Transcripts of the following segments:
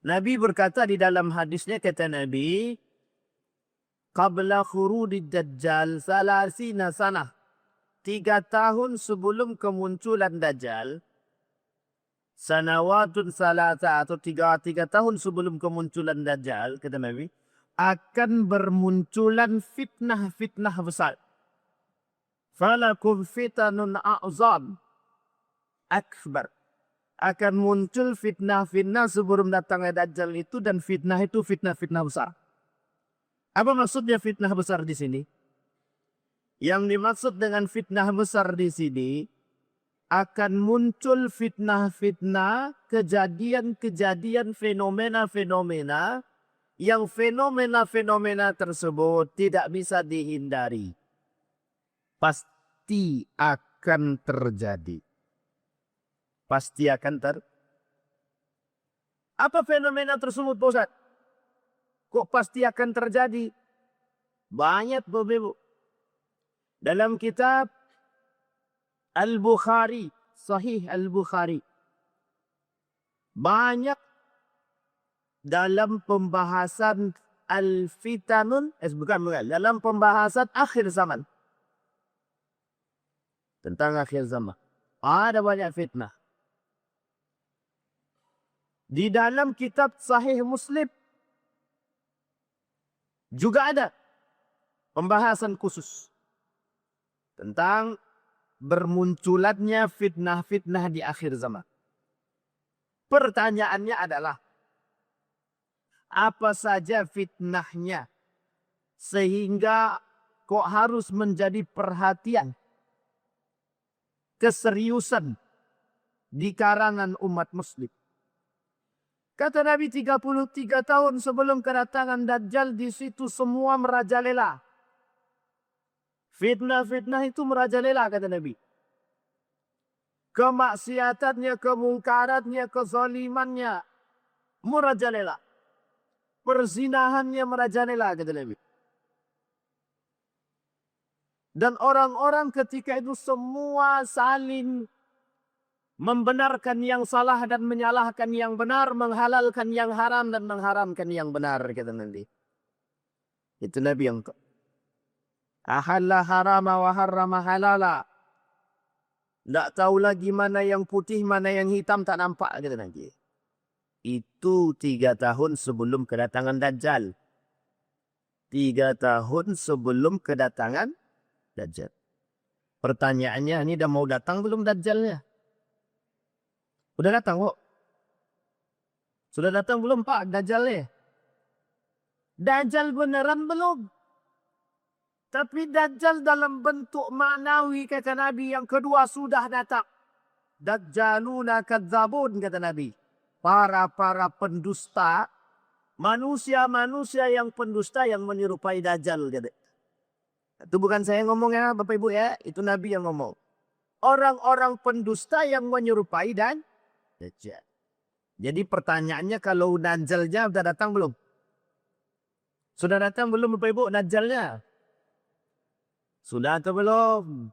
Nabi berkata di dalam hadisnya, kata Nabi, qabla khurudid dajjal salasina sanah. 3 tahun sebelum kemunculan Dajjal, sanawatun salasa atau 3 tahun sebelum kemunculan Dajjal, kata Nabi, akan bermunculan fitnah-fitnah besar. Falakum fitanun a'zam akbar. Akan muncul fitnah-fitnah sebelum datangnya Dajjal itu, dan fitnah itu fitnah-fitnah besar. Apa maksudnya fitnah besar di sini? Yang dimaksud dengan fitnah besar di sini, akan muncul fitnah-fitnah, kejadian-kejadian, fenomena-fenomena, yang fenomena-fenomena tersebut tidak bisa dihindari. Pasti akan terjadi. Pasti akan Apa fenomena tersebut, Pak Ustaz? Kok pasti akan terjadi? Banyak, Bapak Ibu. Dalam kitab Al-Bukhari, Sahih Al-Bukhari, banyak dalam pembahasan al-fitanun, bukan, dalam pembahasan akhir zaman. Tentang akhir zaman. Ada banyak fitnah. Di dalam kitab Sahih Muslim juga ada pembahasan khusus tentang bermunculannya fitnah-fitnah di akhir zaman. Pertanyaannya adalah, apa saja fitnahnya sehingga kok harus menjadi perhatian, keseriusan di kalangan umat muslim? Kata Nabi, 33 tahun sebelum kedatangan Dajjal, di situ semua merajalela. Fitnah-fitnah itu merajalela, kata Nabi. Kemaksiatannya, kemungkarannya, kezalimannya merajalela. Perzinahannya merajalela, kata Nabi. Dan orang-orang ketika itu semua saling membenarkan yang salah dan menyalahkan yang benar, menghalalkan yang haram dan mengharamkan yang benar, kata Nabi. Itu Nabi yang ahalla harama wa harrama halala. Tak tahu lagi mana yang putih, mana yang hitam, tak nampak, kata Nabi. Itu 3 tahun sebelum kedatangan Dajjal. 3 tahun sebelum kedatangan Dajjal. Pertanyaannya, ini dah mau datang belum Dajjalnya? Udah datang kok. Sudah datang belum Pak Dajjalnya? Dajjal beneran belum? Tapi Dajjal dalam bentuk ma'nawi, kata Nabi, yang kedua sudah datang. Dajjaluna kadzabun, kata Nabi. Para pendusta, manusia-manusia yang pendusta yang menyerupai Dajjal. Kata. Itu bukan saya ngomong ya Bapak Ibu ya, itu Nabi yang ngomong. Orang-orang pendusta yang menyerupai Dajjal. Jadi pertanyaannya, kalau Dajjalnya sudah datang belum? Sudah datang belum Bapak Ibu Dajjalnya? Sudah atau belum?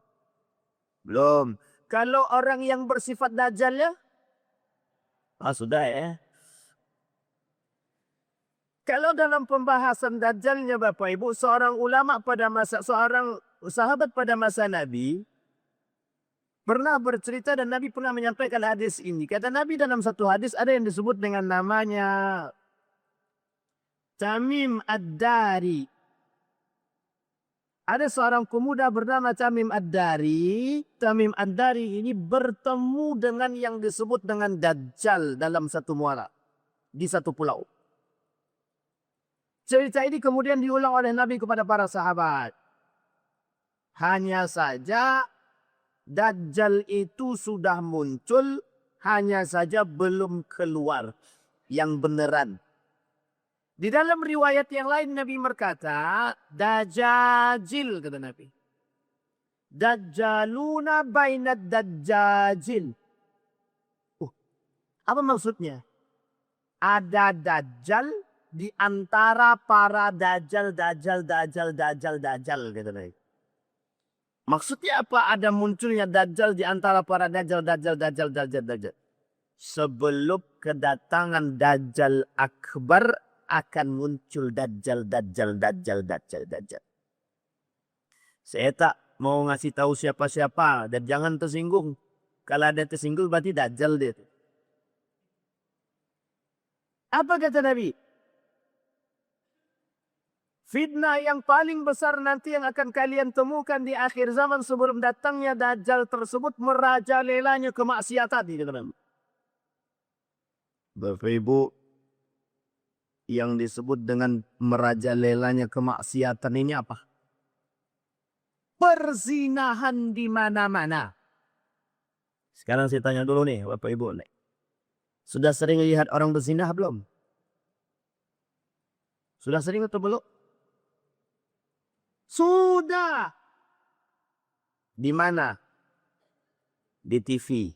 Belum. Kalau orang yang bersifat Dajjalnya? Sudah ya. Kalau dalam pembahasan Dajjalnya Bapak Ibu, seorang ulama pada masa, seorang sahabat pada masa Nabi pernah bercerita, dan Nabi pernah menyampaikan hadis ini. Kata Nabi dalam satu hadis, ada yang disebut dengan namanya Tamim Ad-Dari. Ada seorang pemuda bernama Tamim Ad-Dari. Tamim Ad-Dari ini bertemu dengan yang disebut dengan Dajjal dalam satu muara, di satu pulau. Cerita ini kemudian diulang oleh Nabi kepada para sahabat. Hanya saja Dajjal itu sudah muncul, hanya saja belum keluar yang beneran. Di dalam riwayat yang lain Nabi berkata, Dajjajil, kata Nabi. Dajjaluna bainad dajjajil. Apa maksudnya? Ada Dajjal di antara para Dajjal, kata Nabi. Maksudnya apa? Ada munculnya Dajjal di antara para Dajjal. sebelum kedatangan Dajjal Akbar akan muncul Dajjal. Saya tak mau ngasih tahu siapa-siapa dan jangan tersinggung. Kalau ada tersinggung berarti Dajjal dia. Apa kata Nabi? Fitnah yang paling besar nanti yang akan kalian temukan di akhir zaman sebelum datangnya Dajjal tersebut merajalelanya kemaksiatan. Bapak Ibu, yang disebut dengan merajalelanya kemaksiatan ini apa? Perzinahan di mana-mana. Sekarang saya tanya dulu nih, Bapak Ibu. Sudah sering lihat orang berzinah belum? Sudah sering atau belum? Sudah. Di mana? Di TV.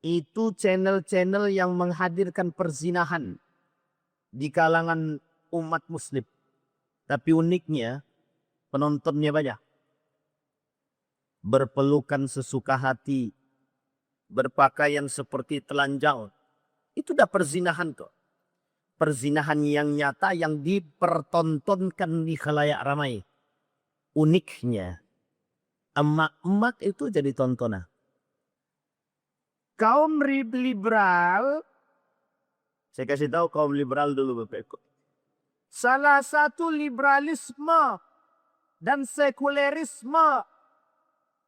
Itu channel-channel yang menghadirkan perzinahan di kalangan umat muslim. Tapi uniknya, penontonnya banyak. Berpelukan sesuka hati. Berpakaian seperti telanjang. Itu udah perzinahan tuh. Perzinahan yang nyata yang dipertontonkan di khalayak ramai. Uniknya, emak-emak itu jadi tontonan. Kaum liberal, saya kasih tahu kaum liberal dulu Bapak Ibu. Salah satu liberalisme dan sekulerisme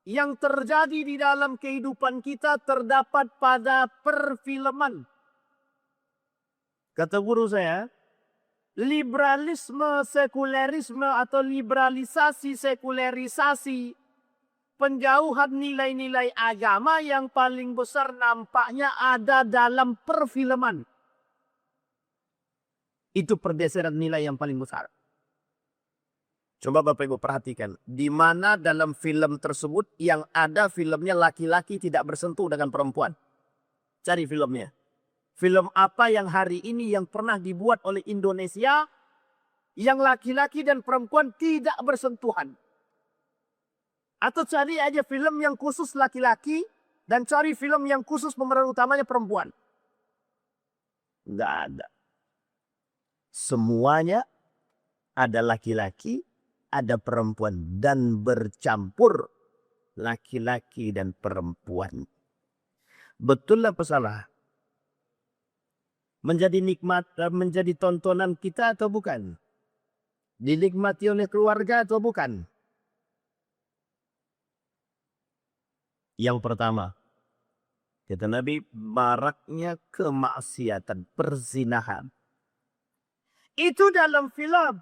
yang terjadi di dalam kehidupan kita terdapat pada perfilman. Kata guru saya, liberalisme, sekulerisme atau liberalisasi, sekularisasi, penjauhan nilai-nilai agama yang paling besar nampaknya ada dalam perfilman. Itu pergeseran nilai yang paling besar. Coba Bapak Ibu perhatikan. Di mana dalam film tersebut yang ada filmnya laki-laki tidak bersentuh dengan perempuan. Cari filmnya. Film apa yang hari ini yang pernah dibuat oleh Indonesia yang laki-laki dan perempuan tidak bersentuhan. Atau cari aja film yang khusus laki-laki dan cari film yang khusus pemeran utamanya perempuan. Nggak ada. Semuanya ada laki-laki, ada perempuan dan bercampur laki-laki dan perempuan. Betul apa salah? Menjadi nikmat, menjadi tontonan kita atau bukan? Dinikmati oleh keluarga atau bukan? Yang pertama, kata Nabi, maraknya kemaksiatan, perzinahan. Itu dalam film.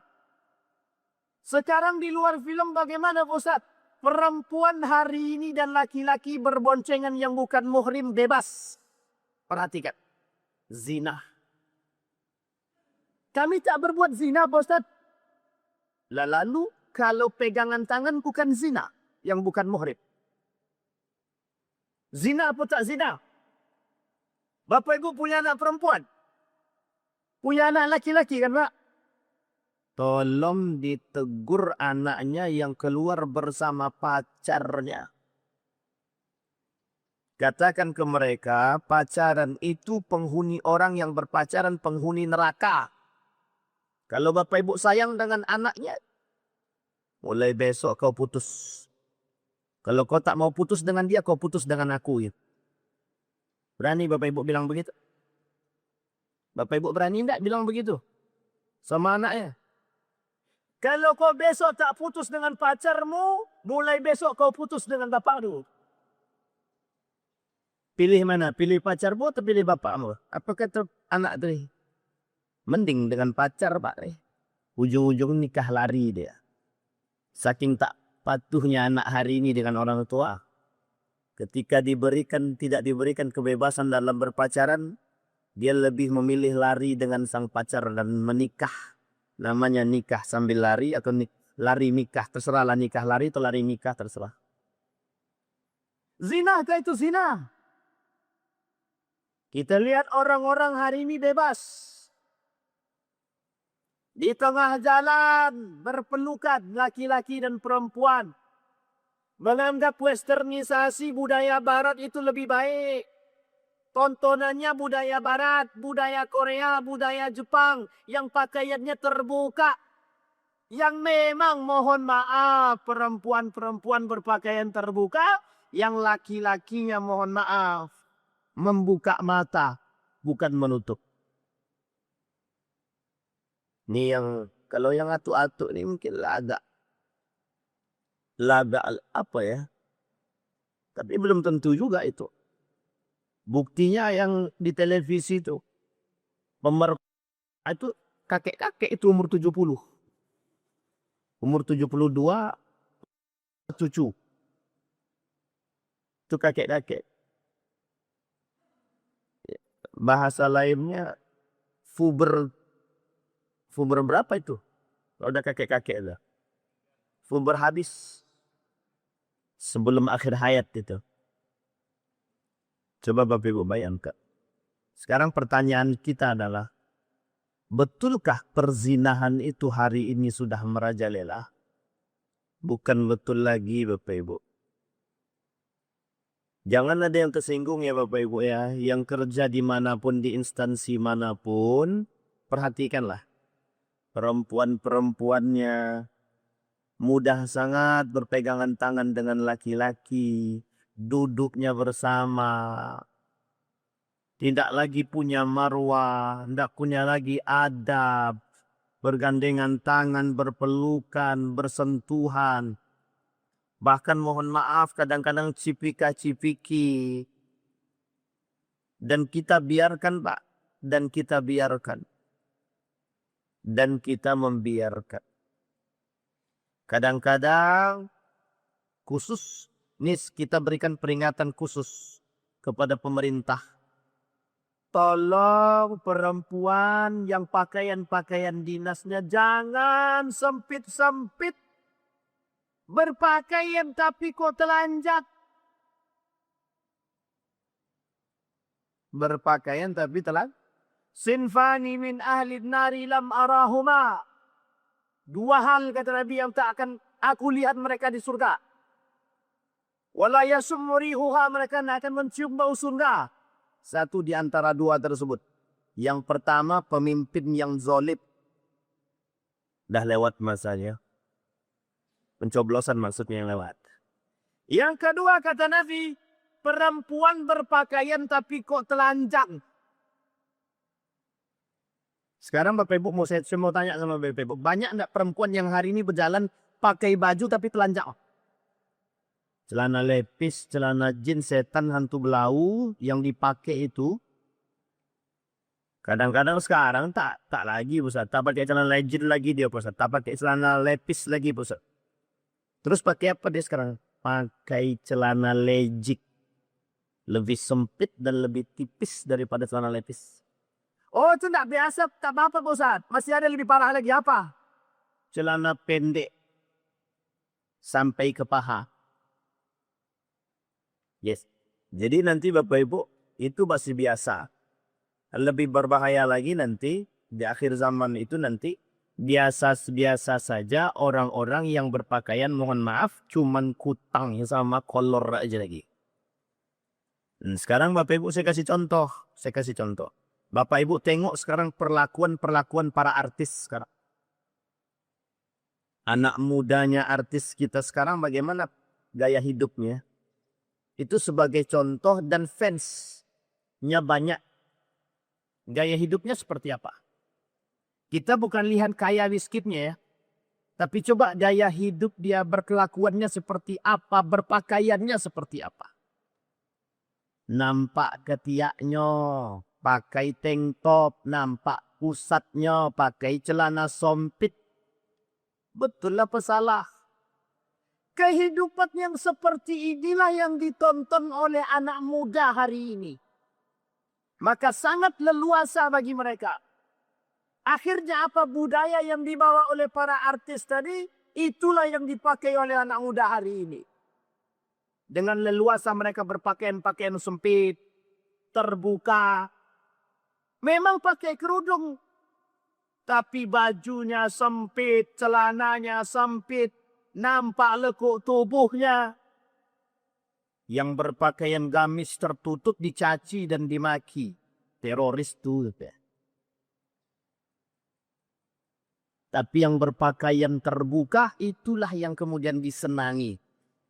Sekarang di luar film bagaimana Ustaz? Perempuan hari ini dan laki-laki berboncengan yang bukan muhrim bebas. Perhatikan. Zina. Kami tak berbuat zina Ustaz. Lalu kalau pegangan tangan bukan zina. Yang bukan muhrim. Zina apa tak zina? Bapak Ibu punya anak perempuan. Punya anak laki-laki kan Pak? Tolong ditegur anaknya yang keluar bersama pacarnya. Katakan ke mereka, pacaran itu penghuni orang yang berpacaran penghuni neraka. Kalau Bapak Ibu sayang dengan anaknya, mulai besok kau putus. Kalau kau tak mau putus dengan dia, kau putus dengan aku. Ya. Berani Bapak Ibu bilang begitu? Bapak Ibu berani enggak bilang begitu? Sama anaknya. Kalau kau besok tak putus dengan pacarmu, mulai besok kau putus dengan bapakmu. Pilih mana? Pilih pacarmu atau pilih bapakmu? Apa kata anak tu? Mending dengan pacar Pak. Ujung-ujung nikah lari dia. Saking tak patuhnya anak hari ini dengan orang tua. Ketika tidak diberikan kebebasan dalam berpacaran, dia lebih memilih lari dengan sang pacar dan menikah. Namanya nikah sambil lari atau lari nikah. Terserahlah nikah lari atau lari nikah terserah. Zina itu zina. Kita lihat orang-orang hari ini bebas. Di tengah jalan berpelukan laki-laki dan perempuan. Menganggap westernisasi budaya barat itu lebih baik. Tontonannya budaya Barat, budaya Korea, budaya Jepang. Yang pakaiannya terbuka. Yang memang mohon maaf perempuan-perempuan berpakaian terbuka. Yang laki-lakinya mohon maaf membuka mata, bukan menutup. Ini yang kalau yang atu-atu ini mungkin laga apa ya? Tapi belum tentu juga itu. Buktinya yang di televisi itu itu kakek-kakek itu umur 70. Umur 72 cucu. Itu kakek-kakek. Bahasa lainnya fuber berapa itu? Kalau udah kakek-kakek lah. Fuber habis sebelum akhir hayat itu. Coba Bapak Ibu bayangkan. Sekarang pertanyaan kita adalah, betulkah perzinahan itu hari ini sudah merajalela? Bukan betul lagi Bapak Ibu. Jangan ada yang tersinggung ya Bapak Ibu ya. Yang kerja dimanapun, di instansi manapun, perhatikanlah. Perempuan-perempuannya mudah sangat berpegangan tangan dengan laki-laki. Duduknya bersama. Tidak lagi punya marwah. Tidak punya lagi adab. Bergandengan tangan, berpelukan, bersentuhan. Bahkan mohon maaf kadang-kadang cipika-cipiki. Dan kita biarkan Pak. Dan kita biarkan. Dan kita membiarkan. Kadang-kadang khusus. Nis kita berikan peringatan khusus kepada pemerintah. Tolong perempuan yang pakaian-pakaian dinasnya jangan sempit-sempit. Berpakaian tapi kok telanjang. Berpakaian tapi telanjang. Sinfani min ahli nari lam arahuma. Dua hal kata Nabi yang tak akan aku lihat mereka di surga. Wala yasumrihuha, mereka tak akan mencium bau surga. Satu di antara dua tersebut. Yang pertama pemimpin yang zalim. Dah lewat masanya. Pencoblosan maksudnya yang lewat. Yang kedua kata Nabi, perempuan berpakaian tapi kok telanjang. Sekarang Bapak Ibu saya mau tanya sama Bapak Ibu. Banyak enggak perempuan yang hari ini berjalan pakai baju tapi telanjang? Celana lepis, celana jeans, setan, hantu belau yang dipakai itu. Kadang-kadang sekarang tak lagi Ustaz. Tak pakai celana legend lagi dia Ustaz. Tak pakai celana lepis lagi Ustaz. Terus pakai apa dia sekarang? Pakai celana legit. Lebih sempit dan lebih tipis daripada celana lepis. Oh itu tidak biasa, tak apa-apa Ustaz. Masih ada lebih parah lagi apa? Celana pendek. Sampai ke paha. Yes. Jadi nanti Bapak Ibu itu masih biasa. Lebih berbahaya lagi nanti di akhir zaman itu nanti biasa-biasa saja orang-orang yang berpakaian mohon maaf cuman kutang sama kolor aja lagi. Dan sekarang Bapak Ibu saya kasih contoh. Bapak Ibu tengok sekarang perlakuan para artis sekarang. Anak mudanya artis kita sekarang bagaimana gaya hidupnya. Itu sebagai contoh dan fansnya banyak. Gaya hidupnya seperti apa? Kita bukan lihat kaya miskinnya ya. Tapi coba gaya hidup dia berkelakuannya seperti apa. Berpakaiannya seperti apa. Nampak ketiaknya. Pakai tank top. Nampak pusatnya. Pakai celana sempit. Betul apa salah? Kehidupan yang seperti inilah yang ditonton oleh anak muda hari ini. Maka sangat leluasa bagi mereka. Akhirnya apa budaya yang dibawa oleh para artis tadi, itulah yang dipakai oleh anak muda hari ini. Dengan leluasa mereka berpakaian-pakaian sempit, terbuka. Memang pakai kerudung. Tapi bajunya sempit, celananya sempit. Nampak lekuk tubuhnya. Yang berpakaian gamis tertutup dicaci dan dimaki. Teroris tuh. Tapi yang berpakaian terbuka itulah yang kemudian disenangi.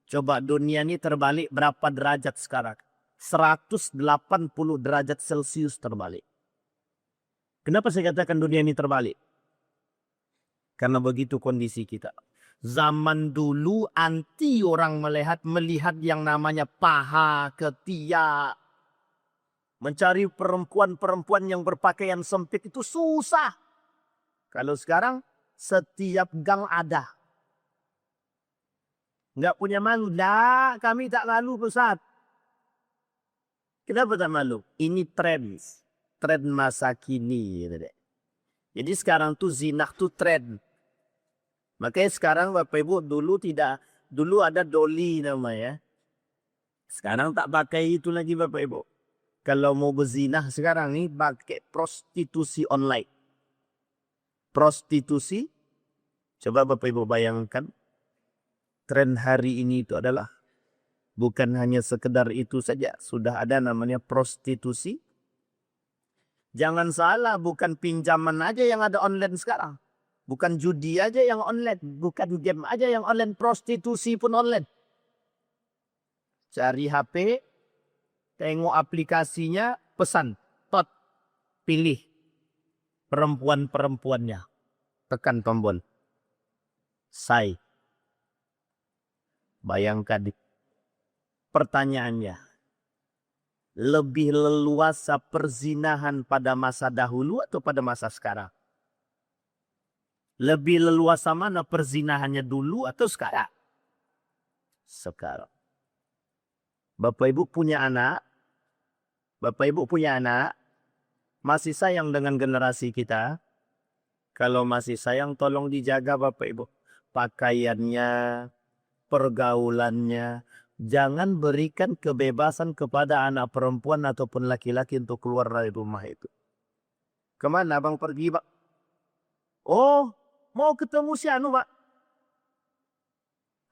Coba dunia ini terbalik berapa derajat sekarang? 180 derajat Celcius terbalik. Kenapa saya katakan dunia ini terbalik? Karena begitu kondisi kita. Zaman dulu anti orang melihat yang namanya paha, ketiak. Mencari perempuan-perempuan yang berpakaian sempit itu susah. Kalau sekarang setiap gang ada. Enggak punya malu. Nah, kami tak malu Ustaz. Kenapa tak malu? Ini tren. Tren masa kini. Jadi sekarang tuh zinah tuh tren. Makanya sekarang Bapak Ibu dulu ada doli namanya. Sekarang tak pakai itu lagi Bapak Ibu. Kalau mau berzinah sekarang nih pakai prostitusi online. Prostitusi. Coba Bapak Ibu bayangkan. Tren hari ini itu adalah. Bukan hanya sekedar itu saja. Sudah ada namanya prostitusi. Jangan salah, bukan pinjaman aja yang ada online sekarang. Bukan judi aja yang online. Bukan game aja yang online. Prostitusi pun online. Cari HP. Tengok aplikasinya. Pesan. Tot. Pilih. Perempuan-perempuannya. Tekan tombol. Say. Bayangkan. Pertanyaannya. Lebih leluasa perzinahan pada masa dahulu atau pada masa sekarang? Lebih leluasa mana perzinahannya dulu atau sekarang? Sekarang. Bapak Ibu punya anak. Bapak Ibu punya anak. Masih sayang dengan generasi kita. Kalau masih sayang tolong dijaga Bapak Ibu. Pakaiannya, pergaulannya. Jangan berikan kebebasan kepada anak perempuan ataupun laki-laki untuk keluar dari rumah itu. Kemana abang pergi Pak? Oh, mau ketemu si Anu Pak.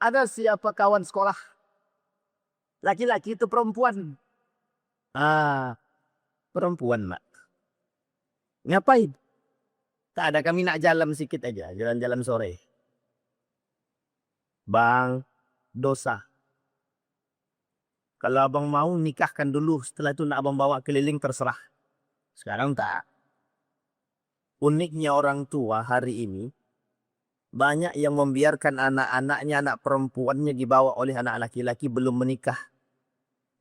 Ada siapa kawan sekolah? Laki-laki itu perempuan. Ah, perempuan Pak. Ngapain? Tak ada, kami nak jalan sedikit aja. Jalan-jalan sore. Bang, dosa. Kalau abang mau nikahkan dulu. Setelah itu nak abang bawa keliling terserah. Sekarang tak. Uniknya orang tua hari ini. Banyak yang membiarkan anak-anaknya, anak perempuannya dibawa oleh anak laki-laki belum menikah.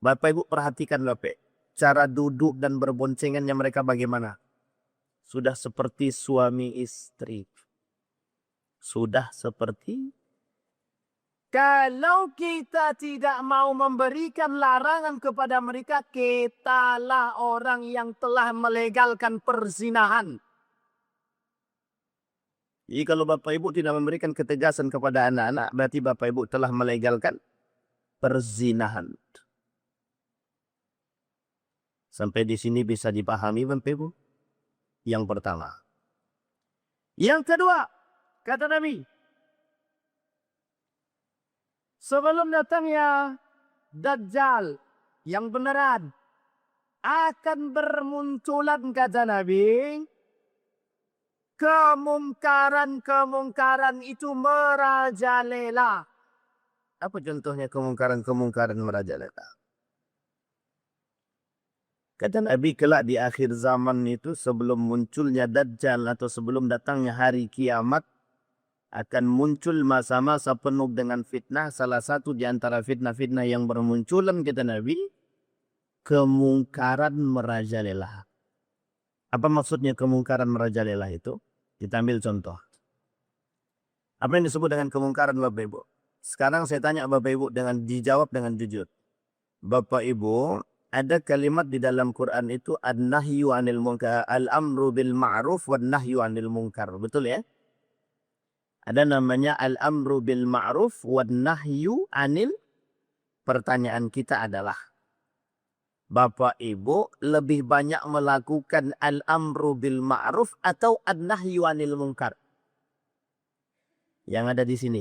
Bapak Ibu perhatikan Bapak. Cara duduk dan berboncengannya mereka bagaimana? Sudah seperti suami istri. Sudah seperti. Kalau kita tidak mau memberikan larangan kepada mereka, kitalah orang yang telah melegalkan perzinahan. Jadi kalau Bapak Ibu tidak memberikan ketegasan kepada anak-anak, berarti Bapak Ibu telah melegalkan perzinahan. Sampai di sini bisa dipahami Bapak Ibu? Yang pertama. Yang kedua, kata Nabi. Sebelum datangnya Dajjal yang beneran akan bermunculan kata Nabi. Kemungkaran-kemungkaran itu merajalela. Apa contohnya kemungkaran-kemungkaran merajalela? Kata Nabi kelak di akhir zaman itu sebelum munculnya Dajjal atau sebelum datangnya hari kiamat. Akan muncul masa-masa penuh dengan fitnah. Salah satu di antara fitnah-fitnah yang bermunculan kata Nabi. Kemungkaran merajalela. Apa maksudnya kemungkaran merajalela itu? Kita ambil contoh. Apa yang disebut dengan kemungkaran Bapak Ibu? Sekarang saya tanya Bapak Ibu dijawab dengan jujur. Bapak Ibu, ada kalimat di dalam Quran itu an-nahyu 'anil munkar, al-amru bil ma'ruf wan nahyu 'anil munkar. Betul ya? Ada namanya al-amru bil ma'ruf wan nahyu 'anil. Pertanyaan kita adalah Bapak Ibu lebih banyak melakukan al-amru bil ma'ruf atau an-nahyu 'anil munkar? Yang ada di sini.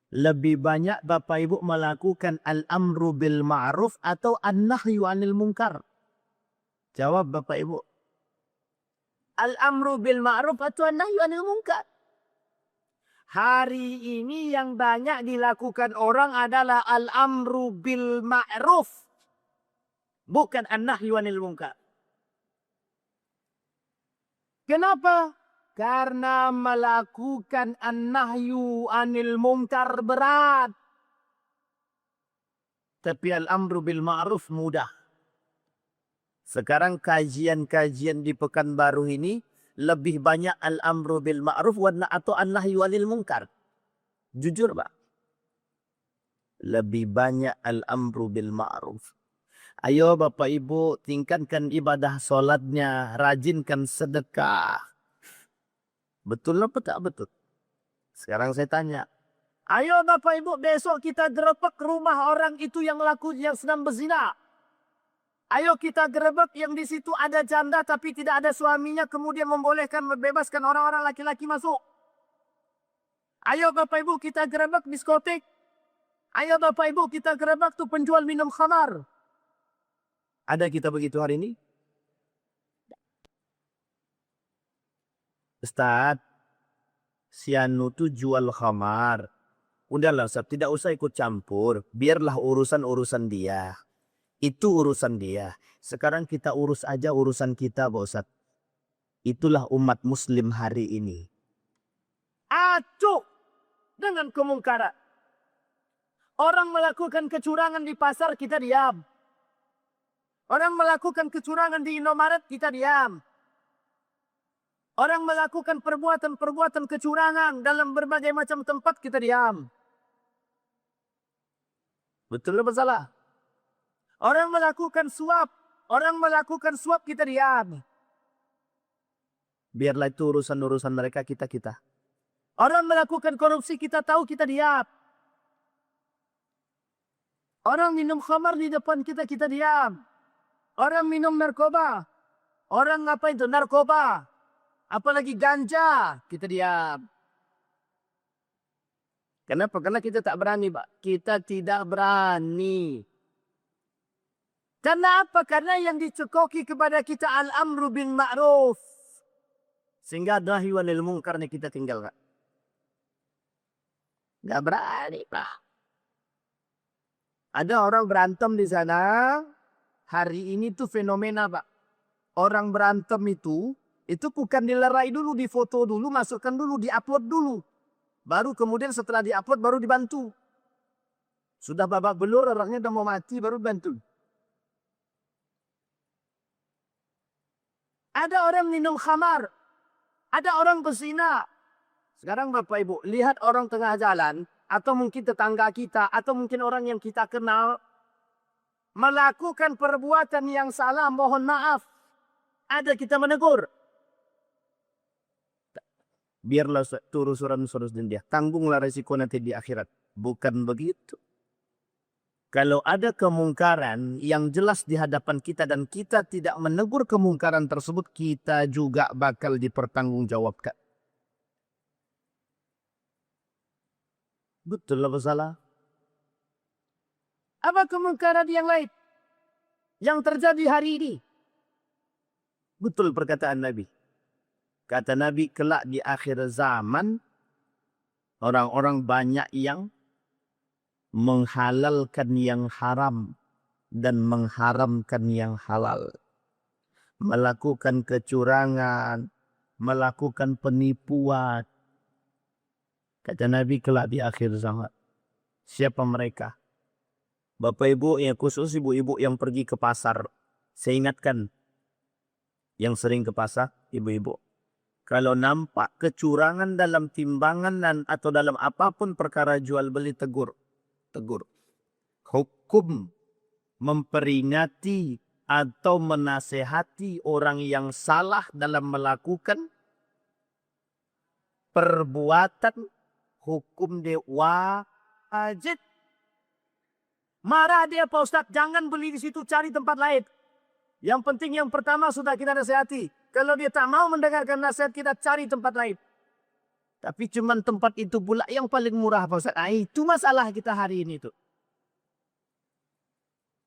Lebih banyak Bapak Ibu melakukan al-amru bil ma'ruf atau an-nahyu anil munkar? Jawab Bapak Ibu. Al-amru bil ma'ruf atau an-nahyu anil munkar? Hari ini yang banyak dilakukan orang adalah al-amru bil ma'ruf. Bukan an-nahyu anil munkar. Kenapa? Karena melakukan an-nahyu anil munkar berat. Tapi al-amru bil ma'ruf mudah. Sekarang kajian-kajian di Pekanbaru ini lebih banyak al-amru bil ma'ruf atau an-nahyu anil munkar. Jujur, Pak. Lebih banyak al-amru bil ma'ruf. Ayo Bapak Ibu tingkatkan ibadah solatnya, rajinkan sedekah. Betul apa tak betul? Sekarang saya tanya. Ayo Bapak Ibu besok kita gerebek rumah orang itu yang sedang berzina. Ayo kita gerebek yang di situ ada janda tapi tidak ada suaminya, kemudian membebaskan orang-orang laki-laki masuk. Ayo Bapak Ibu kita gerebek diskotik. Ayo Bapak Ibu kita gerebek tuh penjual minum khamar. Ada kita begitu hari ini? Ustaz, si Anu tuh jual khamar. Udahlah Ustaz, tidak usah ikut campur. Biarlah urusan dia. Itu urusan dia. Sekarang kita urus aja urusan kita, Pak Ustaz. Itulah umat muslim hari ini. Acuh dengan kemungkaran. Orang melakukan kecurangan di pasar, kita diam. Orang melakukan kecurangan di Indomaret, kita diam. Orang melakukan perbuatan-perbuatan kecurangan dalam berbagai macam tempat, kita diam. Betul atau salah? Orang melakukan suap, kita diam. Biarlah itu urusan-urusan mereka, kita. Orang melakukan korupsi, kita tahu, kita diam. Orang minum khamar di depan kita diam. Orang minum narkoba. Orang apa itu? Narkoba. Apalagi ganja. Kita diam. Kenapa? Karena kita tak berani, Pak. Kita tidak berani. Karena apa? Karena yang dicekoki kepada kita al-amru bil ma'ruf. Sehingga nahyu anil munkar ni kita tinggalkan. Gak berani, Pak. Ada orang berantem di sana. Hari ini tuh fenomena, Pak. Orang berantem itu bukan dilerai dulu, difoto dulu, masukkan dulu, diupload dulu. Baru kemudian setelah diupload baru dibantu. Sudah babak belur, orangnya udah mau mati, baru bantu. Ada orang minum khamar. Ada orang berzina. Sekarang Bapak Ibu, lihat orang tengah jalan, atau mungkin tetangga kita, atau mungkin orang yang kita kenal, melakukan perbuatan yang salah, mohon maaf. Ada kita menegur. Biarlah turun surus dan dia. Tanggunglah resiko nanti di akhirat. Bukan begitu. Kalau ada kemungkaran yang jelas di hadapan kita dan kita tidak menegur kemungkaran tersebut, kita juga bakal dipertanggungjawabkan. Betul apa salah? Apa kemungkaran yang lain yang terjadi hari ini? Betul perkataan Nabi. Kata Nabi, kelak di akhir zaman, orang-orang banyak yang menghalalkan yang haram dan mengharamkan yang halal. Melakukan kecurangan, melakukan penipuan. Kata Nabi, kelak di akhir zaman. Siapa mereka? Bapak Ibu, yang khusus ibu-ibu yang pergi ke pasar. Saya ingatkan, yang sering ke pasar, ibu-ibu. Kalau nampak kecurangan dalam timbangan atau dalam apapun perkara jual beli, tegur. Hukum memperingati atau menasehati orang yang salah dalam melakukan perbuatan, hukum dia wajib. Marah dia, Pak Ustaz, jangan beli di situ, cari tempat lain. Yang penting yang pertama sudah kita nasihati. Kalau dia tak mau mendengarkan nasihat kita, cari tempat lain. Tapi cuman tempat itu pula yang paling murah Pak Ustaz. Nah, itu masalah kita hari ini tuh.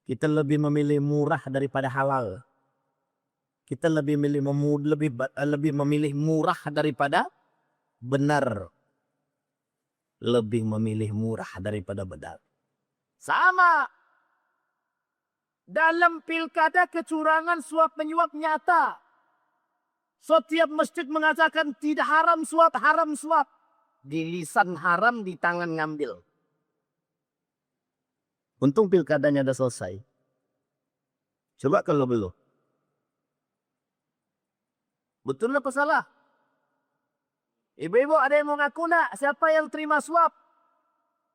Kita lebih memilih murah daripada halal. Kita lebih memilih murah daripada benar. Lebih memilih murah daripada benar. Sama. Dalam pilkada kecurangan suap menyuap nyata. Setiap masjid mengatakan tidak haram suap, haram suap. Di lisan haram, di tangan ngambil. Untung pilkadanya sudah selesai. Coba kalau belum. Betul apa salah? Ibu-ibu ada yang mau ngaku nak? Siapa yang terima suap?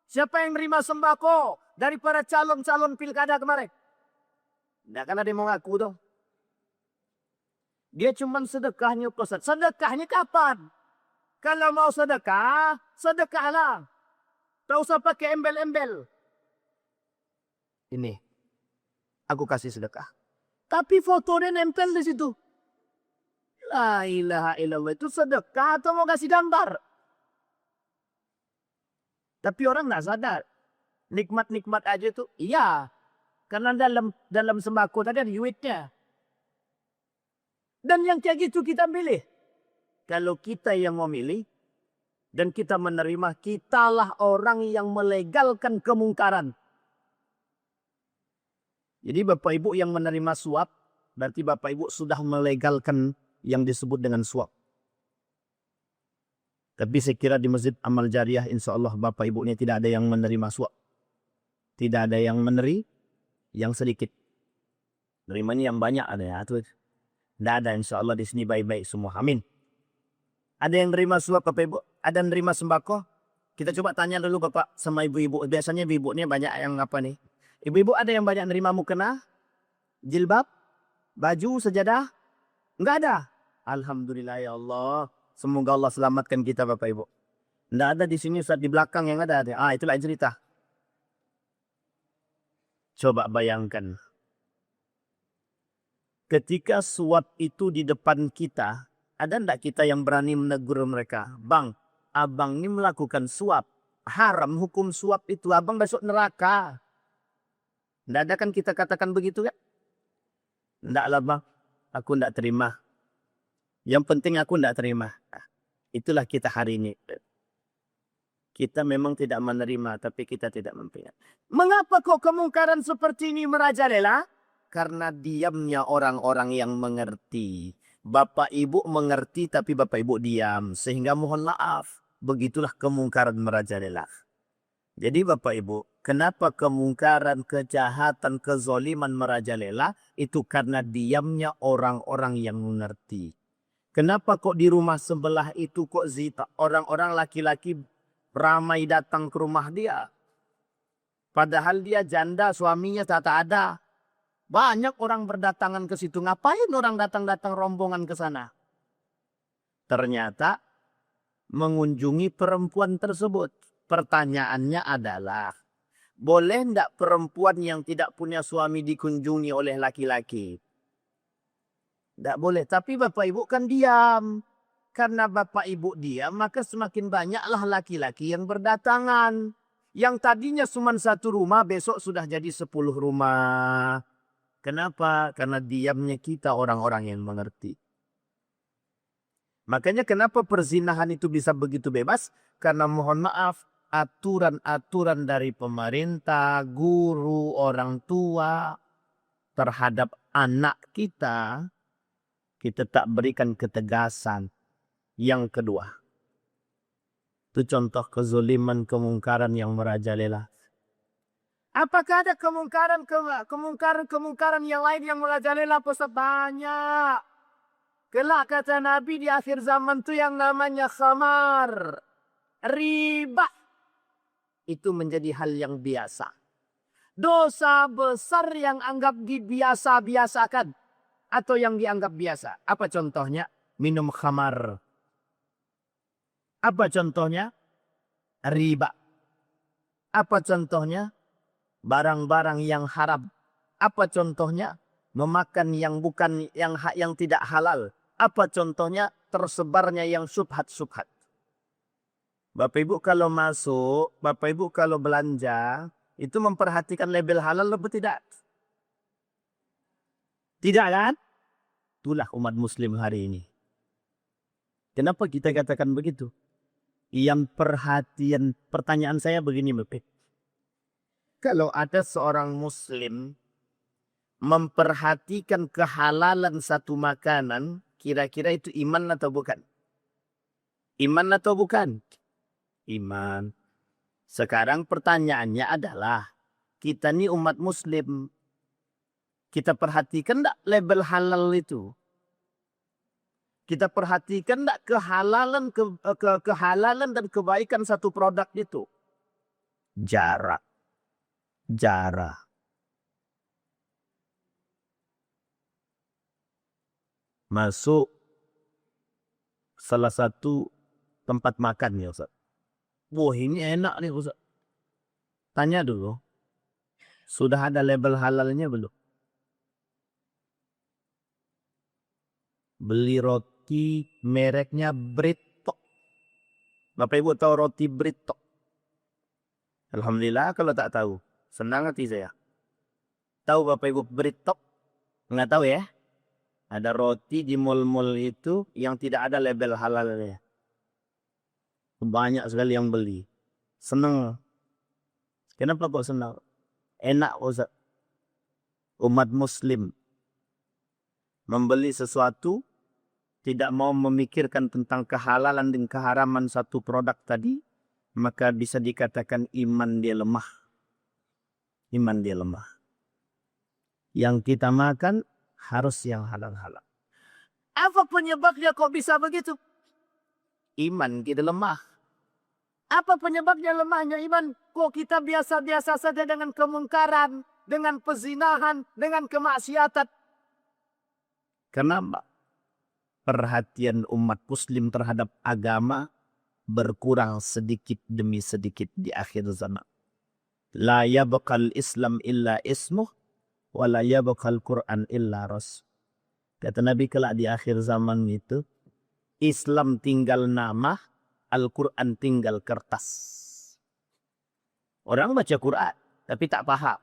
Siapa yang terima sembako dari para calon-calon pilkada kemarin? Tidak kan ada yang mau ngaku dong. Dia cuma sedekahnya Ustaz. Sedekahnya kapan? Kalau mau sedekah, sedekahlah. Tak usah pakai embel-embel. Ini, aku kasih sedekah. Tapi fotonya nempel di situ. La ilaha illallah, itu sedekah atau mau kasih gambar? Tapi orang tidak sadar. Nikmat-nikmat aja tuh. Iya. Karena dalam sembako tadi ada duitnya. Dan yang kayak gitu kita pilih. Kalau kita yang memilih dan kita menerima, kitalah orang yang melegalkan kemungkaran. Jadi Bapak Ibu yang menerima suap, berarti Bapak Ibu sudah melegalkan yang disebut dengan suap. Tapi saya kira di Masjid Amal Jariah, insya Allah Bapak Ibu ini tidak ada yang menerima suap. Tidak ada yang yang sedikit. Nerimanya yang banyak ada ya. Tidak ada, insya Allah di sini baik-baik semua. Amin. Ada yang nerima suap Bapak Ibu? Ada yang nerima sembako? Kita coba tanya dulu Bapak sama ibu-ibu. Biasanya ibu-ibu ini banyak yang apa nih? Ibu-ibu ada yang banyak nerima mukena? Jilbab? Baju? Sejadah? Enggak ada? Alhamdulillah ya Allah. Semoga Allah selamatkan kita Bapak Ibu. Tidak ada di sini Ustaz, di belakang yang ada. Ah, itu lain cerita. Coba bayangkan. Ketika suap itu di depan kita, ada enggak kita yang berani menegur mereka? Bang, abang ini melakukan suap. Haram hukum suap itu. Abang besok neraka. Tidak ada kan kita katakan begitu kan? Tidaklah bang, aku tidak terima. Yang penting aku tidak terima. Nah, itulah kita hari ini. Kita memang tidak menerima, tapi kita tidak mempunyai. Mengapa kok kemungkaran seperti ini merajalela? Karena diamnya orang-orang yang mengerti. Bapak Ibu mengerti tapi Bapak Ibu diam. Sehingga mohon maaf. Begitulah kemungkaran merajalela. Jadi Bapak Ibu, kenapa kemungkaran, kejahatan, kezoliman merajalela? Itu karena diamnya orang-orang yang mengerti. Kenapa kok di rumah sebelah itu kok zina? Orang-orang laki-laki ramai datang ke rumah dia. Padahal dia janda, suaminya tak ada. Banyak orang berdatangan ke situ. Ngapain orang datang-datang rombongan ke sana? Ternyata mengunjungi perempuan tersebut. Pertanyaannya adalah, boleh tidak perempuan yang tidak punya suami dikunjungi oleh laki-laki? Tidak boleh. Tapi Bapak Ibu kan diam. Karena Bapak Ibu diam, maka semakin banyaklah laki-laki yang berdatangan. Yang tadinya cuma satu rumah, besok sudah jadi 10 rumah. Kenapa? Karena diamnya kita orang-orang yang mengerti. Makanya kenapa perzinahan itu bisa begitu bebas? Karena mohon maaf, aturan-aturan dari pemerintah, guru, orang tua terhadap anak kita tak berikan ketegasan. Yang kedua, itu contoh kezoliman, kemungkaran yang merajalela. Apakah ada kemungkaran yang lain yang merajalela? Banyak. Kelak kata Nabi di akhir zaman itu yang namanya khamar, riba. Itu menjadi hal yang biasa. Dosa besar yang anggap dibiasa-biasakan. Atau yang dianggap biasa. Apa contohnya? Minum khamar. Apa contohnya? Riba. Apa contohnya? Barang-barang yang haram. Apa contohnya? Memakan yang bukan yang tidak halal. Apa contohnya? Tersebarnya yang subhat-subhat. Bapak Ibu kalau masuk, Bapak Ibu kalau belanja, itu memperhatikan label halal atau tidak? Tidak kan? Itulah umat muslim hari ini. Kenapa kita katakan begitu? Yang pertanyaan saya begini Bapak. Kalau ada seorang muslim memperhatikan kehalalan satu makanan, kira-kira itu iman atau bukan? Iman atau bukan? Iman. Sekarang pertanyaannya adalah, kita ini umat muslim, kita perhatikan enggak label halal itu? Kita perhatikan enggak kehalalan dan kebaikan satu produk itu? Jarak. Masuk salah satu tempat makan ya Ustaz. Wah ini enak nih Ustaz. Tanya dulu. Sudah ada label halalnya belum? Beli roti mereknya Brito. Bapak Ibu tahu roti Brito? Alhamdulillah kalau tak tahu. Senang hati saya. Tahu Bapak Ibu Brito? Nggak tahu ya? Ada roti di mall-mall itu yang tidak ada label halalnya. Banyak sekali yang beli. Senang. Kenapa kok senang? Enak Ustaz. Umat muslim membeli sesuatu, tidak mau memikirkan tentang kehalalan dan keharaman satu produk tadi, maka bisa dikatakan iman dia lemah. Iman dia lemah. Yang kita makan harus yang halal-halal. Apa penyebabnya kok bisa begitu? Iman kita lemah. Apa penyebabnya lemahnya iman? Kok kita biasa-biasa saja dengan kemungkaran, dengan pezinahan, dengan kemaksiatan? Kenapa? Perhatian umat muslim terhadap agama berkurang sedikit demi sedikit di akhir zaman. La yabqal Islam illa ismuh, wa la yabqal Quran illa rasul. Kata Nabi kelak di akhir zaman itu, Islam tinggal nama, Al-Quran tinggal kertas. Orang baca Quran, tapi tak paham.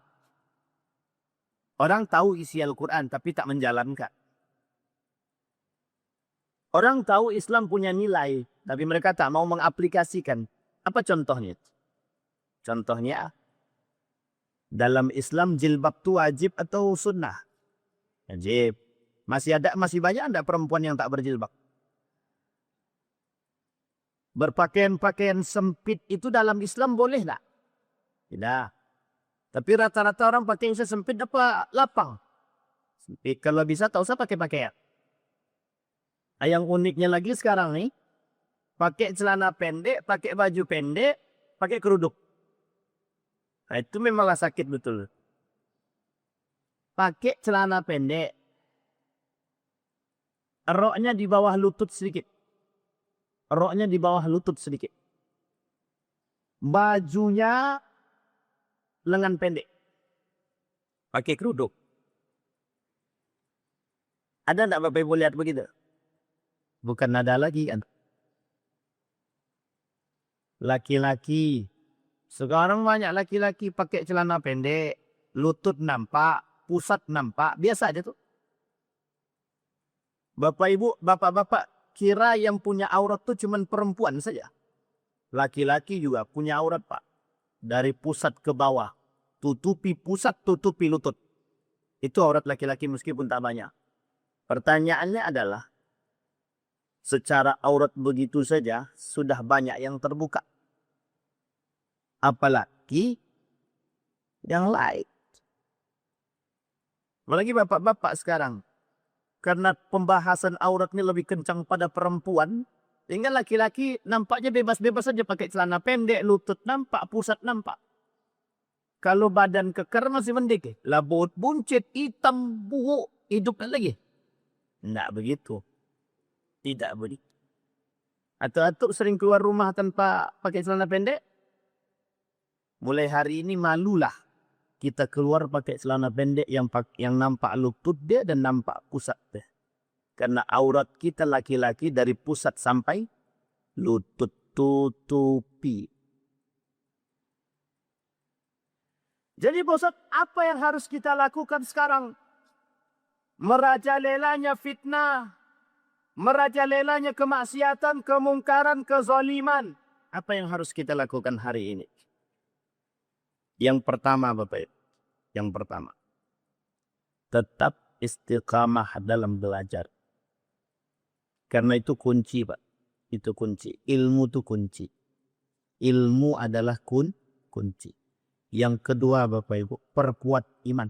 Orang tahu isi Al-Quran, tapi tak menjalankan. Orang tahu Islam punya nilai, tapi mereka tak mau mengaplikasikan. Apa contohnya? Contohnya, dalam Islam jilbab itu wajib atau sunnah? Wajib. Masih banyak ada perempuan yang tak berjilbab? Berpakaian-pakaian sempit itu dalam Islam boleh tak? Tidak. Tapi rata-rata orang pakai yang sempit apa lapang? Sempit. Kalau bisa tak usah pakai pakaian. Yang uniknya lagi sekarang nih, pakai celana pendek, pakai baju pendek, pakai kerudung. Nah, itu memanglah sakit betul. Pakai celana pendek, roknya di bawah lutut sedikit. Roknya di bawah lutut sedikit. Bajunya lengan pendek. Pakai kerudung. Ada enggak Bapak Ibu lihat begitu? Bukan ada lagi kan. Laki-laki. Sekarang banyak laki-laki pakai celana pendek. Lutut nampak. Pusat nampak. Biasa aja tuh. Bapak Ibu, bapak-bapak kira yang punya aurat tuh cuman perempuan saja. Laki-laki juga punya aurat Pak. Dari pusat ke bawah. Tutupi pusat, tutupi lutut. Itu aurat laki-laki meskipun tak banyak. Pertanyaannya adalah, secara aurat begitu saja sudah banyak yang terbuka. Apalagi yang lain. Apalagi bapak-bapak sekarang. Karena pembahasan aurat ini lebih kencang pada perempuan. Sehingga laki-laki nampaknya bebas-bebas saja pakai celana pendek, lutut nampak, pusat nampak. Kalau badan kekar masih mendek. Labut, buncit, hitam, buruk, hidup lagi. Tidak begitu. Tidak begitu. Atuk-atuk sering keluar rumah tanpa pakai celana pendek. Mulai hari ini malulah kita keluar pakai celana pendek yang nampak lutut dia dan nampak pusat dia. Karena aurat kita laki-laki dari pusat sampai lutut. tutupi. Jadi Ustaz, apa yang harus kita lakukan sekarang? Merajalelanya fitnah, merajalelanya kemaksiatan, kemungkaran, kezaliman. Apa yang harus kita lakukan hari ini? Yang pertama Bapak Ibu, yang pertama, tetap istiqamah dalam belajar. Karena itu kunci Pak, itu kunci. Ilmu itu kunci. Ilmu adalah kunci. Yang kedua Bapak Ibu, perkuat iman.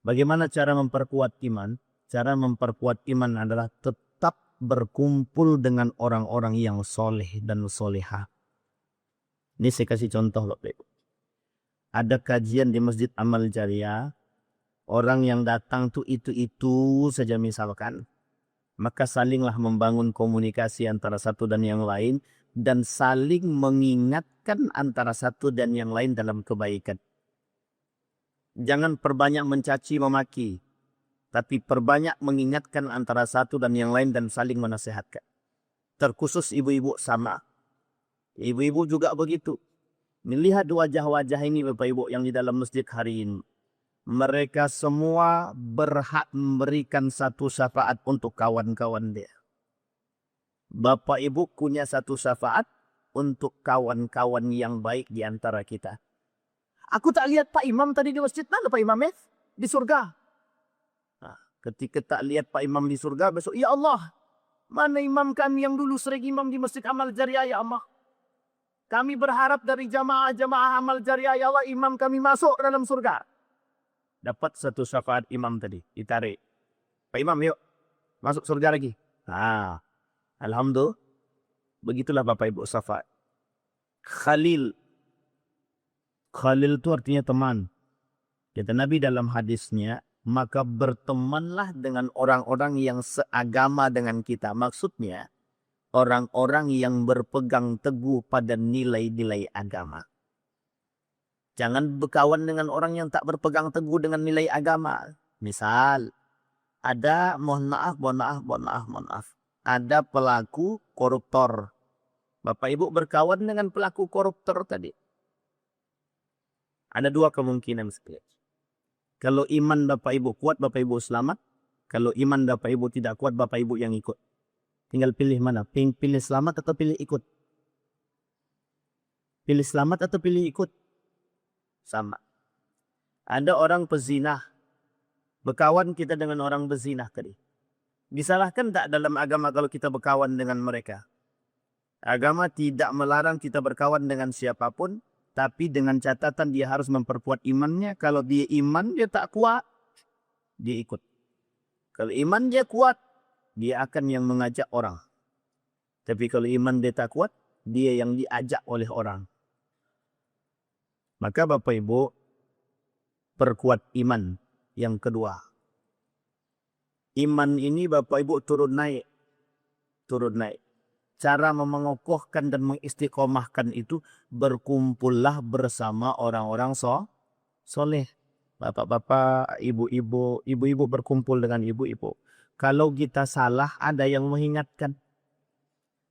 Bagaimana cara memperkuat iman? Cara memperkuat iman adalah tetap berkumpul dengan orang-orang yang soleh dan solehah. Ini saya kasih contoh Bapak Ibu. Ada kajian di Masjid Amal Jariah, orang yang datang tuh itu saja misalkan, maka salinglah membangun komunikasi antara satu dan yang lain, dan saling mengingatkan antara satu dan yang lain dalam kebaikan. Jangan perbanyak mencaci memaki, tapi perbanyak mengingatkan antara satu dan yang lain dan saling menasihatkan. Terkhusus ibu-ibu sama. Ibu-ibu juga begitu. Melihat wajah-wajah ini Bapak Ibu yang di dalam masjid hari ini. Mereka semua berhak memberikan satu syafaat untuk kawan-kawan dia. Bapak Ibu punya satu syafaat untuk kawan-kawan yang baik di antara kita. Aku tak lihat Pak Imam tadi di masjid. Mana Pak Imam di surga? Nah, ketika tak lihat Pak Imam di surga, besok, ya Allah, mana imam kami yang dulu sering imam di Masjid Amal Jariah, ya Allah. Kami berharap dari jamaah-jamaah Amal Jariah, ya Allah, imam kami masuk dalam surga. Dapat satu syafaat imam tadi, ditarik. Pak Imam, yuk, masuk surga lagi. Nah, alhamdulillah, begitulah Bapak Ibu syafaat. Khalil itu artinya teman. Kata Nabi dalam hadisnya, maka bertemanlah dengan orang-orang yang seagama dengan kita. Maksudnya, orang-orang yang berpegang teguh pada nilai-nilai agama. Jangan berkawan dengan orang yang tak berpegang teguh dengan nilai agama. Misal, ada mohon maaf. Ada pelaku koruptor. Bapak Ibu berkawan dengan pelaku koruptor tadi. Ada dua kemungkinan sebenarnya. Kalau iman Bapak Ibu kuat, Bapak Ibu selamat. Kalau iman Bapak Ibu tidak kuat, Bapak Ibu yang ikut. Tinggal pilih mana. Pilih selamat atau pilih ikut. Pilih selamat atau pilih ikut. Sama. Ada orang pezina. Berkawan kita dengan orang berzina tadi. Disalahkan tak dalam agama kalau kita berkawan dengan mereka? Agama tidak melarang kita berkawan dengan siapapun. Tapi dengan catatan dia harus memperkuat imannya. Kalau dia iman, dia tak kuat. Dia ikut. Kalau iman dia kuat, dia akan yang mengajak orang. Tapi kalau iman dia tak kuat, dia yang diajak oleh orang. Maka Bapak Ibu, perkuat iman yang kedua. Iman ini Bapak Ibu turun naik. Cara mengokohkan dan mengistiqomahkan itu berkumpullah bersama orang-orang soleh. Bapak-bapak, ibu-ibu berkumpul dengan ibu-ibu. Kalau kita salah, ada yang mengingatkan.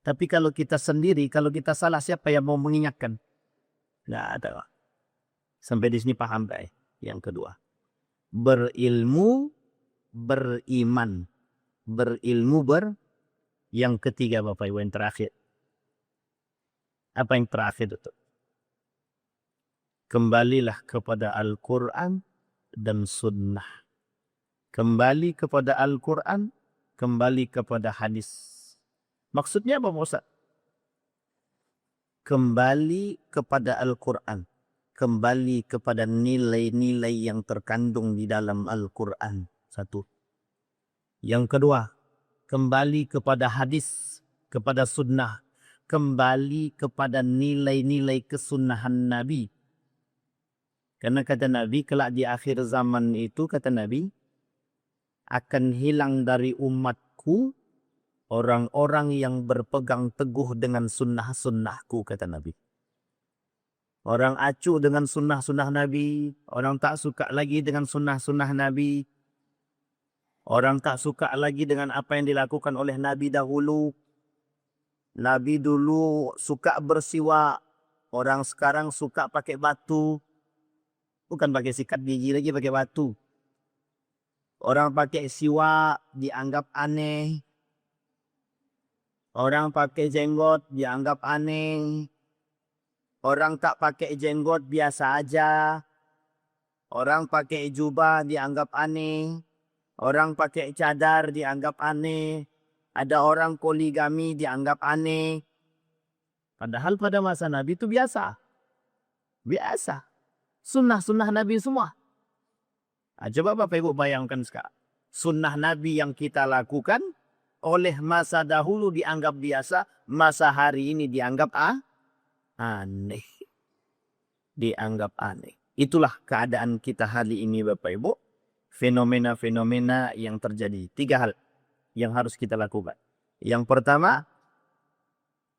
Tapi kalau kita sendiri, kalau kita salah, siapa yang mau mengingatkan? Nggak ada. Sampai di sini paham baik. Yang kedua, berilmu, beriman. Yang ketiga Bapak Ibu yang terakhir. Apa yang terakhir itu? Kembalilah kepada Al-Quran dan Sunnah. Kembali kepada Al-Quran, kembali kepada hadis. Maksudnya apa Ustaz? Kembali kepada Al-Quran. Kembali kepada nilai-nilai yang terkandung di dalam Al-Quran. Satu. Yang kedua, kembali kepada hadis, kepada sunnah. Kembali kepada nilai-nilai kesunahan Nabi. Karena kata Nabi, kelak di akhir zaman itu, kata Nabi, akan hilang dari umatku orang-orang yang berpegang teguh dengan sunnah-sunnahku, kata Nabi. Orang acuh dengan sunnah-sunnah Nabi. Orang tak suka lagi dengan sunnah-sunnah Nabi. Orang tak suka lagi dengan apa yang dilakukan oleh Nabi dahulu. Nabi dulu suka bersiwak. Orang sekarang suka pakai batu. Bukan pakai sikat gigi lagi, pakai batu. Orang pakai siwak dianggap aneh. Orang pakai jenggot dianggap aneh. Orang tak pakai jenggot biasa aja. Orang pakai jubah dianggap aneh. Orang pakai cadar dianggap aneh. Ada orang poligami dianggap aneh. Padahal pada masa Nabi itu biasa. Biasa. Sunnah-sunnah Nabi semua. Nah, coba Bapak Ibu bayangkan sekarang. Sunnah Nabi yang kita lakukan oleh masa dahulu dianggap biasa. Masa hari ini dianggap aneh. Dianggap aneh. Itulah keadaan kita hari ini Bapak Ibu. Fenomena-fenomena yang terjadi. 3 hal yang harus kita lakukan. Yang pertama,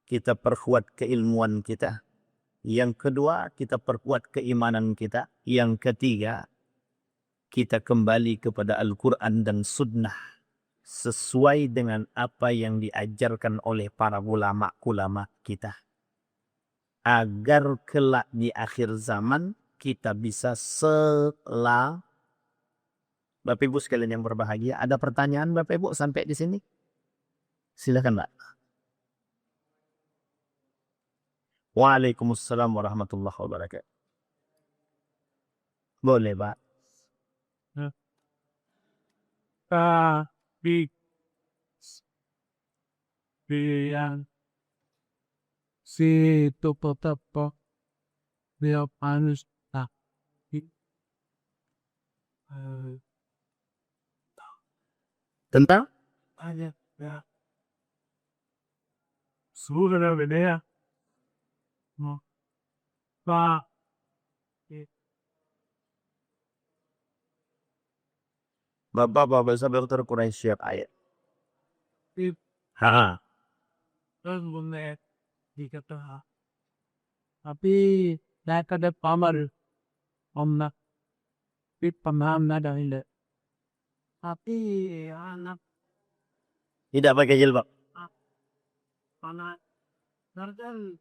kita perkuat keilmuan kita. Yang kedua, kita perkuat keimanan kita. Yang ketiga, kita kembali kepada Al-Quran dan Sunnah. Sesuai dengan apa yang diajarkan oleh para ulama-ulama kita. Agar kelak di akhir zaman kita bisa selamat. Bapak Ibu sekalian yang berbahagia, ada pertanyaan Bapak Ibu sampai di sini? Silakan Mbak. Waalaikumsalam warahmatullahi wabarakatuh. Boleh Pak. Yang si topo dia panas tapi Tentang? banyak ya sudah beda pak Bapak Dr. Quraisy siap ayat. Ha. dan boleh dikata tapi saya kada pamar omna tapi pamam nada ile tapi anak Tidak pakai jilbab. anak nardan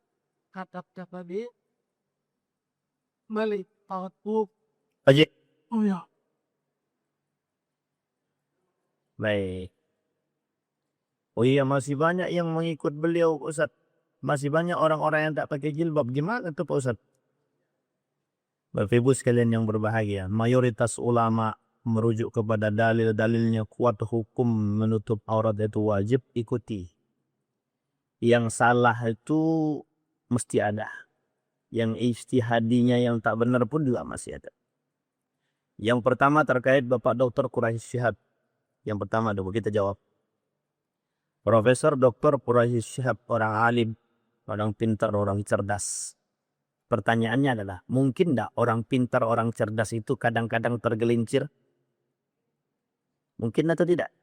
kata tadi balik aku Haji. oh ya Baik. Oh iya, masih banyak yang mengikut beliau Ustaz. Masih banyak orang-orang yang tak pakai jilbab. Gimana tuh Pak Ustaz? Bapak Ibu sekalian yang berbahagia, mayoritas ulama merujuk kepada dalil-dalilnya kuat hukum menutup aurat itu wajib, ikuti. Yang salah itu mesti ada. Yang ijtihadinya yang tak benar pun juga masih ada. Yang pertama terkait Bapak Dr. Quraisy Shihab. Yang pertama dulu kita jawab. Profesor Dr. Quraisy Shihab, orang alim, orang pintar, orang cerdas. Pertanyaannya adalah, mungkin tidak orang pintar, orang cerdas itu kadang-kadang tergelincir? Mungkin atau tidak?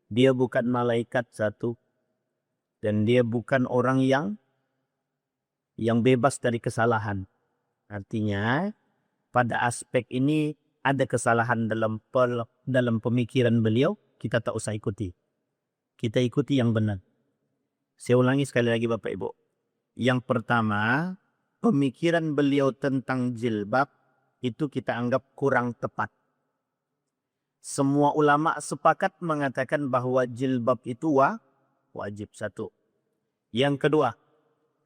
Dia bukan malaikat satu. Dan dia bukan orang yang bebas dari kesalahan. Artinya, pada aspek ini ada kesalahan dalam pemikiran beliau, kita tak usah ikuti. Kita ikuti yang benar. Saya ulangi sekali lagi Bapak Ibu. Yang pertama, pemikiran beliau tentang jilbab itu kita anggap kurang tepat. Semua ulama sepakat mengatakan bahwa jilbab itu wajib, satu. Yang kedua,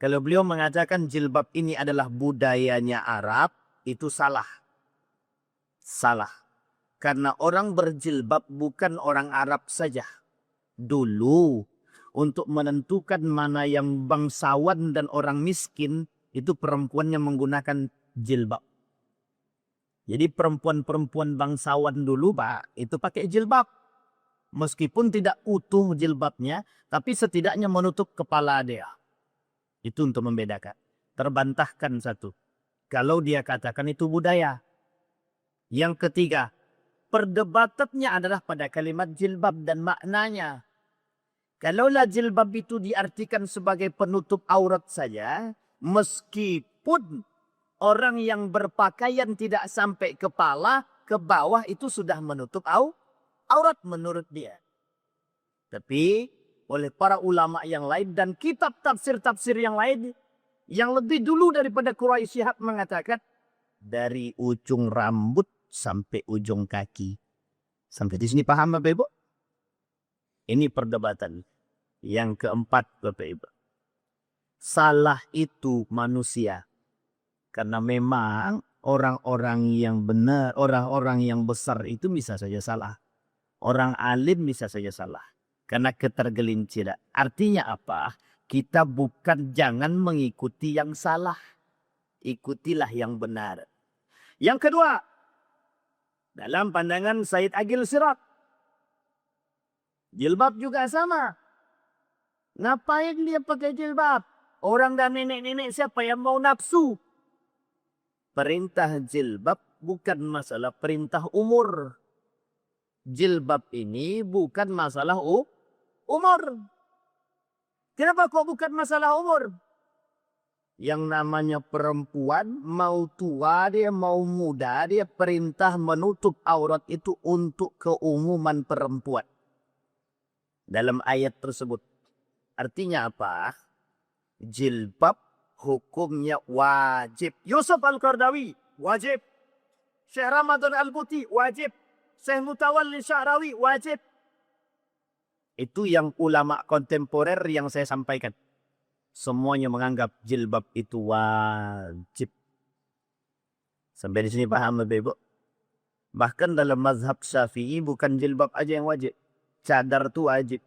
kalau beliau mengatakan jilbab ini adalah budayanya Arab, itu salah. Salah. Karena orang berjilbab bukan orang Arab saja. Dulu, untuk menentukan mana yang bangsawan dan orang miskin, itu perempuannya menggunakan jilbab. Jadi perempuan-perempuan bangsawan dulu Pak, itu pakai jilbab. Meskipun tidak utuh jilbabnya, tapi setidaknya menutup kepala dia. Itu untuk membedakan. Terbantahkan satu. Kalau dia katakan itu budaya. Yang ketiga, perdebatannya adalah pada kalimat jilbab dan maknanya. Kalaulah jilbab itu diartikan sebagai penutup aurat saja, meskipun orang yang berpakaian tidak sampai kepala, ke bawah itu sudah menutup aurat menurut dia. Tapi oleh para ulama yang lain dan kitab tafsir-tafsir yang lain yang lebih dulu daripada Quraisy Shihab mengatakan dari ujung rambut sampai ujung kaki. Sampai di sini paham Bapak Ibu? Ini perdebatan. Yang keempat Bapak Ibu. Salah itu manusia. Karena memang orang-orang yang benar, orang-orang yang besar itu bisa saja salah. Orang alim bisa saja salah. Karena ketergelinciran. Artinya apa? Kita bukan jangan mengikuti yang salah. Ikutilah yang benar. Yang kedua, dalam pandangan Said Agil Sirat, jilbab juga sama. Ngapain dia pakai jilbab? Orang dan nenek-nenek siapa yang mau nafsu? Perintah jilbab bukan masalah perintah umur. Jilbab ini bukan masalah umur. Kenapa kok bukan masalah umur? Yang namanya perempuan, mau tua dia, mau muda dia, perintah menutup aurat itu untuk keumuman perempuan. Dalam ayat tersebut. Artinya apa? Jilbab hukumnya wajib. Yusuf Al-Qardawi, wajib. Syekh Ramadan Al-Buti, wajib. Syekh Mutawalli Sya'rawi, wajib. Itu yang ulama kontemporer yang saya sampaikan. Semuanya menganggap jilbab itu wajib. Sampai di sini paham Bapak Ibu? Bahkan dalam mazhab Syafi'i bukan jilbab aja yang wajib. Cadar itu wajib.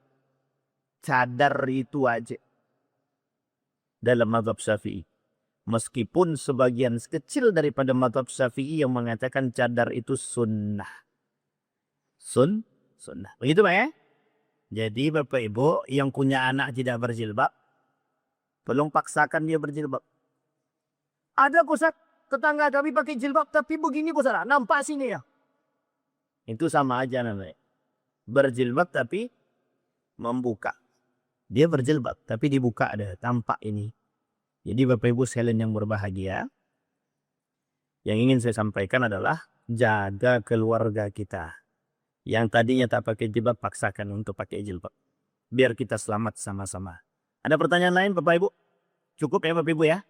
Cadar itu wajib. Dalam mazhab Syafi'i. Meskipun sebagian kecil daripada mazhab Syafi'i yang mengatakan cadar itu sunnah. Sunnah. Begitu Pak ya? Jadi Bapak Ibu yang punya anak tidak berjilbab, tolong paksakan dia berjilbab. Ada Ustaz, tetangga kami pakai jilbab tapi begini Ustaz, nampak sini ya. Itu sama aja namanya. Berjilbab tapi membuka. Dia berjilbab tapi dibuka ada, tampak ini. Jadi Bapak Ibu sekalian yang berbahagia, yang ingin saya sampaikan adalah jaga keluarga kita. Yang tadinya tak pakai jilbab, paksakan untuk pakai jilbab. Biar kita selamat sama-sama. Ada pertanyaan lain Bapak Ibu? Cukup ya Bapak Ibu ya?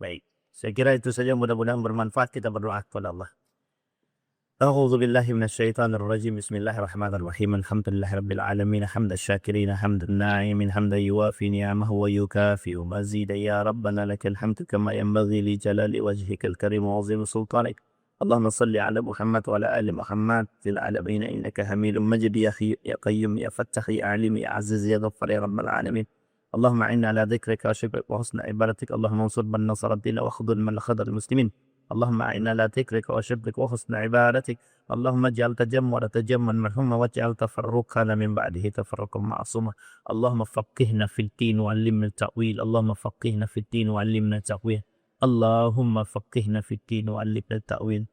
Baik. Saya kira itu saja, mudah-mudahan bermanfaat. Kita berdoa kepada Allah. A'udzu billahi minasyaitonir rajim. Bismillahirrahmanirrahim. Alhamdulillahi rabbil alamin. Hamdan syakirin, hamdan na'imin, hamdan yuwafi ni'amahu wa yukafi'u mazidan. Ya Rabbana lakal hamdu kama yanbaghi li jalali wajhikal karim wa 'azimi sultanik. اللهم صل على محمد وعلى آل محمد في العالمين إنك حميد مجيد يا قيوم يا فتح يا عليم يا عزيز يا غفار يا رب العالمين. اللهم أعنا على ذكرك وشكرك وحسن عبادتك. اللهم انصر من نصر الدين واخذل من خذل المسلمين. اللهم أعنا على ذكرك وشكرك وحسن عبادتك. اللهم اجعل تجمع مرحوما واجعل تفرقنا من بعده تفرقا معصوما. اللهم فقهنا في الدين وعلمنا التأويل. اللهم فقهنا في الدين وعلمنا التأويل. اللهم فقهنا في الدين وعلمنا التأويل.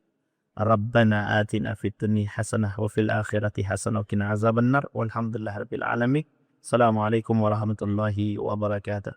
ربنا آتنا في الدنيا حسنة وفي الآخرة حسنة وقنا عذاب النار والحمد لله رب العالمين. السلام عليكم ورحمة الله وبركاته.